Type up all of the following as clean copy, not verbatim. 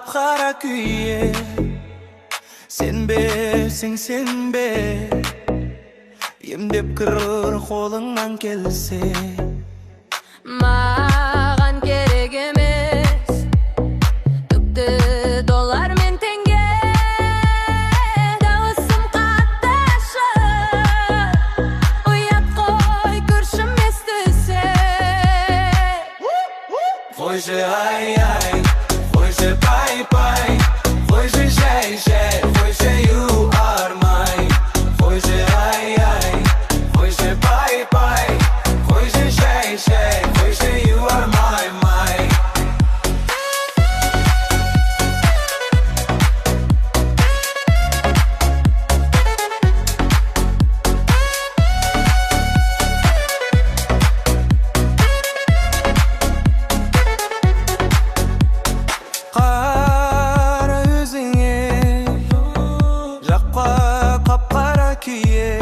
kapkara kүйе. Сенбесең сенбе, емдеп кір қолыңнан келсе. Маған керек емес түкті доллар мен теңге. Дауысым қатты ашық, ұят қой көршім естісе. Қойшы ай-ай, қойшы пай-пай, қойшы жай-жай, қойшы you are mine. Қойшы ай-ай, қойшы пай-пай, қойшы жай-жай, қойшы you are mine. Қара өзіңе, жаққа қап-қара күйе.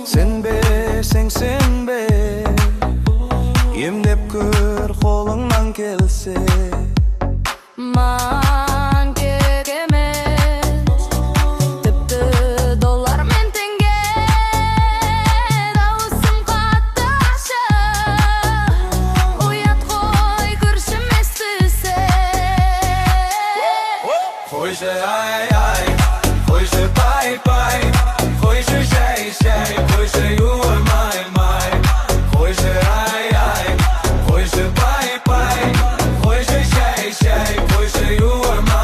Сенбесең сенбе, емдеп көр қолыңнан келсе. Маған керек емес тіпті доллар мен теңге. Дауысым қатты ашық, ұят қой көршім естісе. Қойшы ай-ай, қойшы пай-пай, қойшы жай-жай, қойшы you are mine. Қойшы ай-ай, қойшы пай-пай, қойшы жай-жай, қойшы you are mine.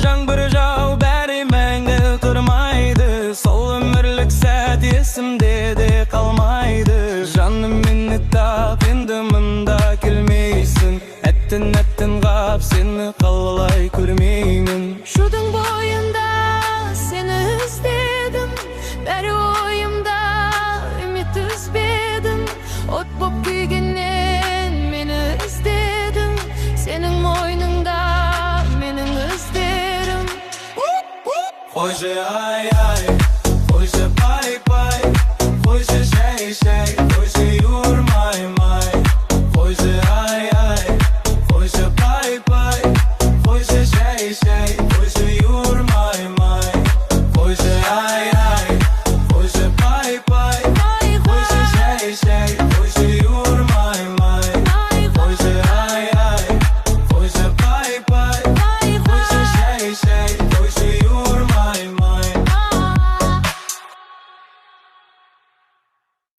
Жаңбыр жау бәрі мәңгі тұрмайды, сол өмірлік сәт есімде де қалмайды. Жаным мені тап, енді мұнда келмейсің. Әттін қап, сені қалай көрмеймін. Шудың бойында сені іздедім, бәрі ойымда, үміт үзбедім. От боп күйгеннен мені іздедім, сенің мойныңда менің іздерім. Қойшы ай